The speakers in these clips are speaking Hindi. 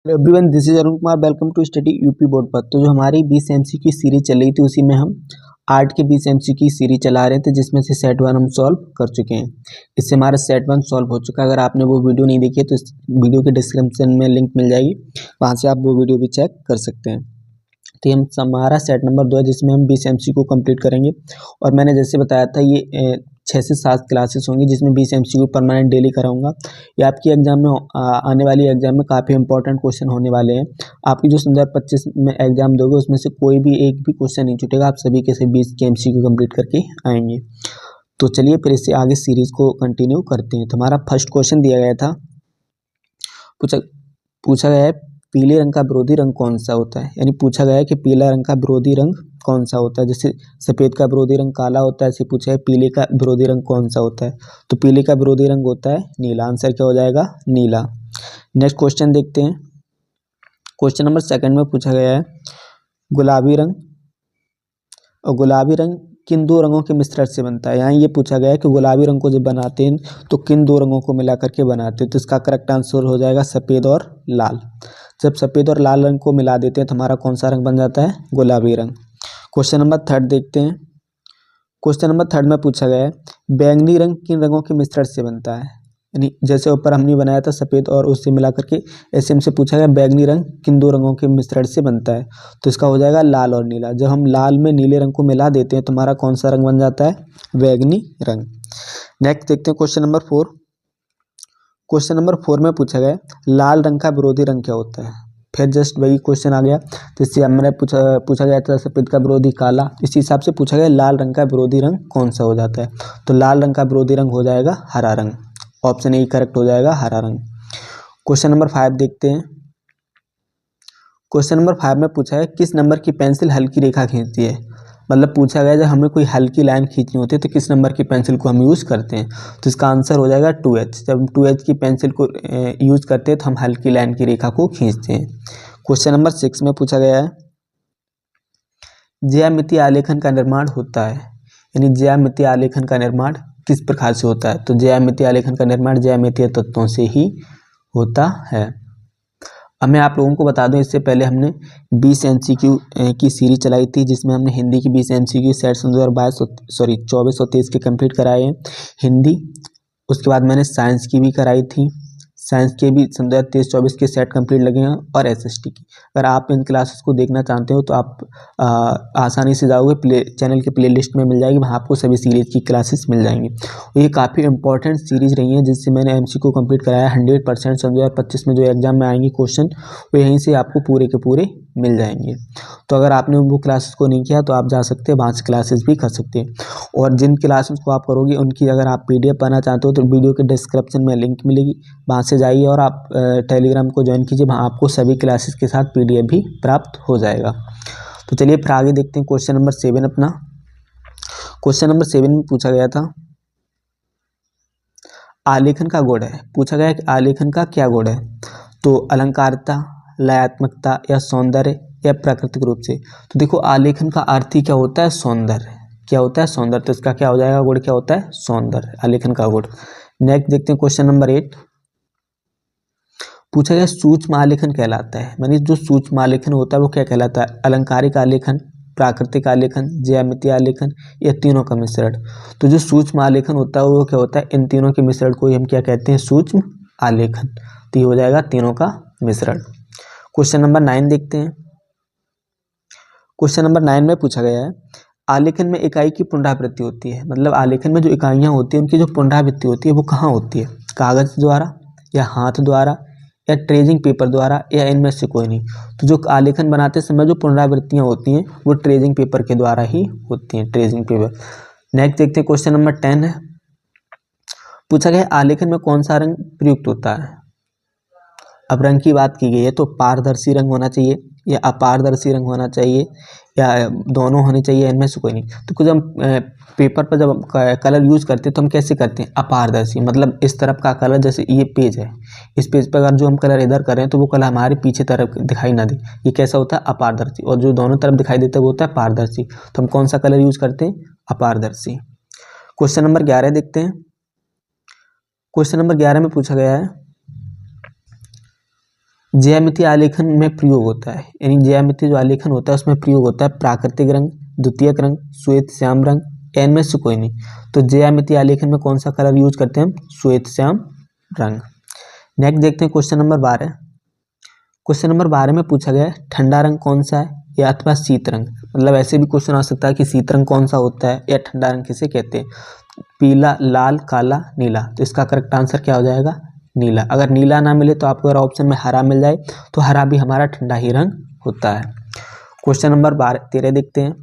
Hello everyone, this is Arun Kumar. Welcome to study UP board पर। तो जो हमारी 20 एमसीक्यू की सीरीज चल रही थी उसी में हम आर्ट के 20 एमसीक्यू की सीरीज चला रहे थे, जिसमें से सेट 1 हम सॉल्व कर चुके हैं। इससे हमारा सेट 1 सॉल्व हो चुका है। अगर आपने वो वीडियो नहीं देखी है तो इस वीडियो के डिस्क्रिप्शन में लिंक मिल जाएगी, वहाँ से आप वो वीडियो भी चेक कर सकते हैं। तो हम हमारा सेट नंबर 2 है, जिसमें हम 20 एमसीक्यू को कंप्लीट करेंगे। और मैंने जैसे बताया था ये 6 से 7 क्लासेस होंगी, जिसमें 20 एमसीक्यू परमानेंट डेली कराऊंगा। ये आपकी एग्जाम में आने वाली एग्जाम में काफ़ी इंपॉर्टेंट क्वेश्चन होने वाले हैं। आपकी जो 2025 में एग्जाम दोगे उसमें से कोई भी एक भी क्वेश्चन नहीं छूटेगा। आप सभी के सभी 20 के एमसीक्यू कंप्लीट करके आएंगे। तो चलिए फिर इससे आगे सीरीज को कंटिन्यू करते हैं। तो हमारा फर्स्ट क्वेश्चन दिया गया था, पूछा गया है पीले रंग का विरोधी रंग कौन सा होता है। यानी पूछा गया है कि पीला रंग का विरोधी रंग कौन सा होता है। जैसे सफ़ेद का विरोधी रंग काला होता है, ऐसे पूछा है पीले का विरोधी रंग कौन सा होता है। तो पीले का विरोधी रंग होता है नीला। आंसर क्या हो जाएगा? नीला। नेक्स्ट क्वेश्चन देखते हैं। क्वेश्चन नंबर 2 में पूछा गया है गुलाबी रंग और गुलाबी रंग किन दो रंगों के मिश्रण से बनता है। यहाँ ये पूछा गया है कि गुलाबी रंग को जब बनाते हैं तो किन दो रंगों को मिला करके बनाते हैं। तो इसका करेक्ट आंसर हो जाएगा सफ़ेद और लाल। जब सफ़ेद और लाल रंग को मिला देते हैं तो हमारा कौन सा रंग बन जाता है? गुलाबी रंग। क्वेश्चन नंबर 3 देखते हैं। क्वेश्चन नंबर 3 में पूछा गया है बैंगनी रंग किन रंगों के मिश्रण से बनता है। यानी जैसे ऊपर हमने बनाया था सफ़ेद और उससे मिला करके, ऐसे हमसे पूछा गया बैंगनी रंग किन दो रंगों के मिश्रण से बनता है। तो इसका हो जाएगा लाल और नीला। जब हम लाल में नीले रंग को मिला देते हैं तो हमारा कौन सा रंग बन जाता है? बैंगनी रंग। नेक्स्ट देखते हैं क्वेश्चन नंबर 4। क्वेश्चन नंबर 4 में पूछा गया लाल रंग का विरोधी रंग क्या होता है। फिर जस्ट वही क्वेश्चन आ गया जिससे हमने पूछा गया था सफ़ेद का विरोधी काला। इसी हिसाब से पूछा गया लाल रंग का विरोधी रंग कौन सा हो जाता है। तो लाल रंग का विरोधी रंग हो जाएगा हरा रंग। ऑप्शन ए करेक्ट हो जाएगा, हरा रंग। क्वेश्चन नंबर 5 देखते हैं। क्वेश्चन नंबर 5 में पूछा है किस नंबर की पेंसिल हल्की रेखा खींचती है। मतलब पूछा गया जब हमें कोई हल्की लाइन खींचनी होती है तो किस नंबर की पेंसिल को हम यूज़ करते हैं। तो इसका आंसर हो जाएगा 2H। जब हम 2H की पेंसिल को यूज़ करते हैं तो हम हल्की लाइन की रेखा को खींचते हैं। क्वेश्चन नंबर 6 में पूछा गया है ज्यामितीय आलेखन का निर्माण होता है। यानी ज्यामितीय आलेखन का निर्माण किस प्रकार से होता है। तो ज्यामितीय आलेखन का निर्माण ज्यामितीय तत्वों से ही होता है। अब मैं आप लोगों को बता दूं, इससे पहले हमने 20 एमसीक्यू की सीरीज चलाई थी, जिसमें हमने हिंदी की 20 एमसीक्यू सेट 24 और 23 के कंप्लीट कराए हैं हिंदी। उसके बाद मैंने साइंस की भी कराई थी। साइंस के भी 23-24 के सेट कंप्लीट लगे हैं और एसएसटी की। अगर आप इन क्लासेस को देखना चाहते हो तो आप आसानी से जाओगे, चैनल के प्लेलिस्ट में मिल जाएगी, वहाँ आपको सभी सीरीज की क्लासेस मिल जाएंगी। और ये काफ़ी इंपॉर्टेंट सीरीज रही है जिससे मैंने एमसीक्यू कंप्लीट कराया। 100% 2025 में जो एग्जाम में आएंगी क्वेश्चन वो यहीं से आपको पूरे के पूरे मिल जाएंगे। तो अगर आपने वो क्लासेस को नहीं किया तो आप जा सकते हैं, वहाँ से क्लासेस भी कर सकते हैं। और जिन क्लासेस को आप करोगे उनकी अगर आप पीडीएफ पाना चाहते हो तो वीडियो के डिस्क्रिप्शन में लिंक मिलेगी, वहाँ से जाइए और आप टेलीग्राम को ज्वाइन कीजिए, वहाँ आपको सभी क्लासेस के साथ पीडीएफ भी प्राप्त हो जाएगा। तो चलिए फिर आगे देखते हैं क्वेश्चन नंबर 7 अपना। क्वेश्चन नंबर 7 में पूछा गया था आलेखन का गुण है। पूछा गया कि आलेखन का क्या गुण है। तो अलंकारिता, लयात्मकता या सौंदर्य या प्राकृतिक रूप से। तो देखो आलेखन का अर्थ ही क्या होता है? सौंदर्य। क्या होता है? सौंदर्य। तो इसका क्या हो जाएगा? गुण क्या होता है? सौंदर्य, आलेखन का गुण। नेक्स्ट देखते हैं क्वेश्चन नंबर 8। पूछा गया सूक्ष्म आलेखन कहलाता है। मानी जो सूक्ष्म आलेखन होता है वो क्या कहलाता है? अलंकारिक आलेखन, प्राकृतिक आलेखन, ज्यामितीय आलेखन या तीनों का मिश्रण। तो जो सूक्ष्म आलेखन होता है वो क्या होता है? इन तीनों के मिश्रण को ही हम क्या कहते हैं? सूक्ष्म आलेखन। तो ये हो जाएगा तीनों का मिश्रण। क्वेश्चन नंबर 9 देखते हैं। क्वेश्चन नंबर 9 में पूछा गया है आलेखन में इकाई की पुनरावृत्ति होती है। मतलब आलेखन में जो इकाइयाँ होती हैं उनकी जो पुनरावृत्ति होती है वो कहाँ होती है? कागज द्वारा या हाथ द्वारा या ट्रेजिंग पेपर द्वारा या इनमें से कोई नहीं। तो जो आलेखन बनाते समय जो पुनरावृत्तियाँ होती हैं वो ट्रेजिंग पेपर के द्वारा ही होती हैं, ट्रेजिंग पेपर। नेक्स्ट देखते हैं क्वेश्चन नंबर 10 है। पूछा गया आलेखन में कौन सा रंग प्रयुक्त होता है। अब रंग की बात की गई है तो पारदर्शी रंग होना चाहिए या अपारदर्शी रंग होना चाहिए या दोनों होने चाहिए, इनमें से कोई नहीं। तो कुछ हम पेपर पर जब कलर यूज़ करते हैं तो हम कैसे करते हैं? अपारदर्शी। मतलब इस तरफ का कलर, जैसे ये पेज है, इस पेज पर अगर जो हम कलर इधर करें तो वो कलर हमारे पीछे तरफ दिखाई ना दे, ये कैसा होता है? अपारदर्शी। और जो दोनों तरफ दिखाई देता है वो होता है पारदर्शी। तो हम कौन सा कलर यूज़ करते हैं? अपारदर्शी। क्वेश्चन नंबर 11 देखते हैं। क्वेश्चन नंबर 11 में पूछा गया है ज्यामितीय आलेखन में प्रयोग होता है, यानी ज्यामितीय जो आलेखन होता है उसमें प्रयोग होता है प्राकृतिक रंग, द्वितीयक रंग, श्वेत श्याम रंग, या इनमें से कोई नहीं। तो ज्यामितीय आलेखन में कौन सा कलर यूज करते हैं हम? श्वेत श्याम रंग। नेक्स्ट देखते हैं क्वेश्चन नंबर 12। क्वेश्चन नंबर 12 में पूछा गया है ठंडा रंग कौन सा है या अथवा शीत रंग। मतलब ऐसे भी क्वेश्चन आ सकता है कि शीत रंग कौन सा होता है या ठंडा रंग किसे कहते हैं। पीला, लाल, काला, नीला। तो इसका करेक्ट आंसर क्या हो जाएगा? नीला। अगर नीला ना मिले तो आपको अगर ऑप्शन में हरा मिल जाए तो हरा भी हमारा ठंडा ही रंग होता है। क्वेश्चन नंबर 13 देखते हैं।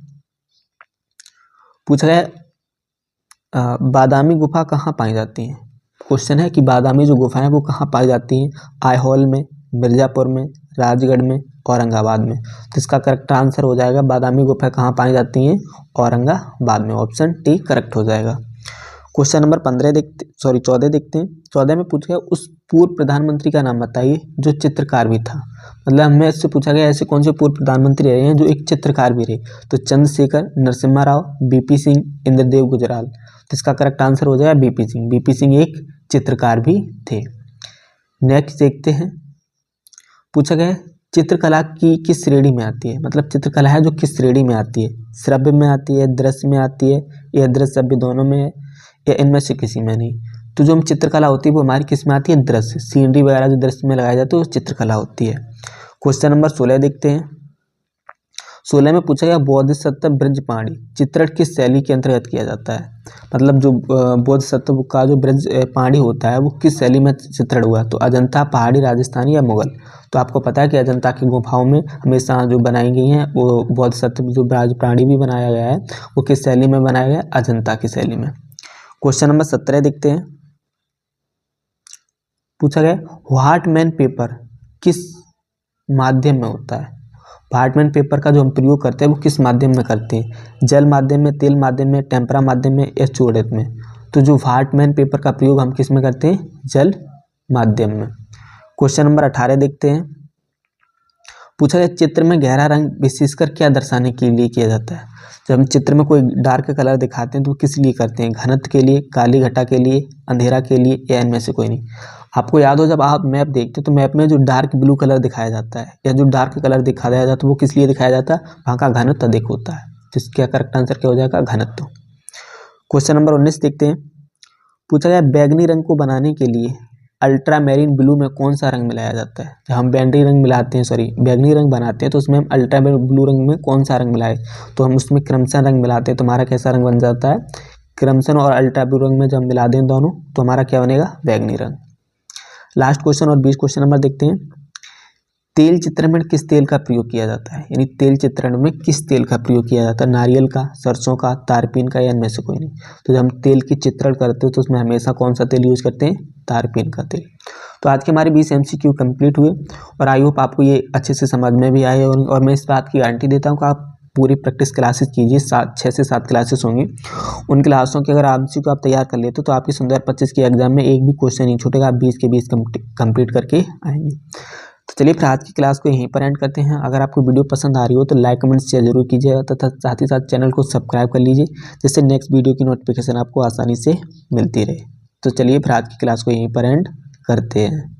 पूछा गया बादामी गुफा कहाँ पाई जाती है। क्वेश्चन है कि बादामी जो गुफा है वो कहाँ पाई जाती हैं। आईहोल में, मिर्जापुर में, राजगढ़ में, औरंगाबाद में। तो इसका करेक्ट आंसर हो जाएगा बादामी गुफा कहाँ पाई जाती हैं? औरंगाबाद में। ऑप्शन टी करेक्ट हो जाएगा। क्वेश्चन नंबर 14 देखते हैं। 14 में पूछा गया उस पूर्व प्रधानमंत्री का नाम बताइए जो चित्रकार भी था। मतलब हमें इससे पूछा गया ऐसे कौन से पूर्व प्रधानमंत्री रहे हैं जो एक चित्रकार भी रहे। तो चंद्रशेखर, नरसिम्हा राव, बीपी सिंह, इंद्रदेव गुजराल। तो इसका करेक्ट आंसर हो जाएगा बीपी सिंह। बीपी सिंह एक चित्रकार भी थे। नेक्स्ट देखते हैं। पूछा गया चित्रकला की किस श्रेणी में आती है। मतलब चित्रकला है जो किस श्रेणी में आती है। श्रव्य में आती है, दृश्य में आती है, या दृश्य श्रव्य दोनों में है, या इनमें से किसी में नहीं। तो जो हम चित्रकला होती है वो हमारी किस में आती है? दृश्य। सीनरी वगैरह जो दृश्य में लगाया जाता है वो चित्रकला होती है। क्वेश्चन नंबर 16 देखते हैं। 16 में पूछा गया बोधिसत्व ब्रजपाणी चित्रण किस शैली के अंतर्गत किया जाता है। मतलब जो बोधिसत्व का जो ब्रजपाणी होता है वो किस शैली में चित्रण हुआ। तो अजंता, पहाड़ी, राजस्थानी या मुगल। तो आपको पता है कि अजंता की गुफाओं में हमेशा जो बनाई गई हैं वो बोधिसत्व जो ब्रजपाणी भी बनाया गया है वो किस शैली में बनाया गया? अजंता की शैली में। क्वेश्चन नंबर 17 देखते हैं। पूछा गया व्हाटमैन पेपर किस माध्यम में होता है। व्हाटमैन पेपर का जो हम प्रयोग करते हैं वो किस माध्यम में करते हैं। जल माध्यम में, तेल माध्यम में, टेम्परा माध्यम में, या चूड़ित में। तो जो व्हाटमैन पेपर का प्रयोग हम किस में करते हैं? जल माध्यम में। क्वेश्चन नंबर 18 देखते हैं। पूछा गया चित्र में गहरा रंग विशेषकर क्या दर्शाने के लिए किया जाता है। जब हम चित्र में कोई डार्क कलर दिखाते हैं तो किस लिए करते हैं? घनत्व के लिए, काली घटा के लिए, अंधेरा के लिए, या इनमें से कोई नहीं। आपको याद हो जब आप मैप देखते हो तो मैप में जो डार्क ब्लू कलर दिखाया जाता है या जो डार्क कलर दिखाया जाता है वो किस लिए दिखाया जाता है? वहाँ का घनत्व अधिक होता है। तो इसका करेक्ट आंसर क्या हो जाएगा? घनत्व। क्वेश्चन नंबर 19 देखते हैं। पूछा गया बैगनी रंग को बनाने के लिए अल्ट्रा मैरीन ब्लू में कौन सा रंग मिलाया जाता है। जब हम बैगनी रंग बनाते हैं तो उसमें हम अल्ट्रा ब्लू रंग में कौन सा रंग मिलाए। तो हम उसमें क्रिम्सन रंग मिलाते हैं तो हमारा कैसा रंग बन जाता है? क्रिम्सन और अल्ट्रा ब्लू रंग में जब मिला दें दोनों तो हमारा क्या बनेगा? बैगनी रंग। लास्ट क्वेश्चन और 20 क्वेश्चन नंबर देखते हैं। तेल चित्रण में किस तेल का प्रयोग किया जाता है। यानी तेल चित्रण में किस तेल का प्रयोग किया जाता है? नारियल का, सरसों का, तारपीन का, या इनमें से कोई नहीं। तो जब हम तेल की चित्रण करते हो तो उसमें हमेशा कौन सा तेल यूज करते हैं? तारपीन का तेल। तो आज के हमारे 20 MCQ कंप्लीट हुए और आई होप आपको ये अच्छे से समझ में भी आए और मैं इस बात की गारंटी देता हूँ कि आप पूरी प्रैक्टिस क्लासेस कीजिए। 6 से 7 क्लासेस होंगी। उन क्लासों के अगर MCQ आप तैयार कर लेते हो तो आपकी सुंदर 25 के एग्जाम में एक भी क्वेश्चन नहीं छूटेगा। आप 20 के 20 कंप्लीट करके आएंगे। तो चलिए फिर आज की क्लास को यहीं पर एंड करते हैं। अगर आपको वीडियो पसंद आ रही हो तो लाइक, कमेंट, शेयर जरूर कीजिएगा तथा साथ ही साथ चैनल को सब्सक्राइब कर लीजिए जिससे नेक्स्ट वीडियो की नोटिफिकेशन आपको आसानी से मिलती रहे। तो चलिए फिर आज की क्लास को यहीं पर एंड करते हैं।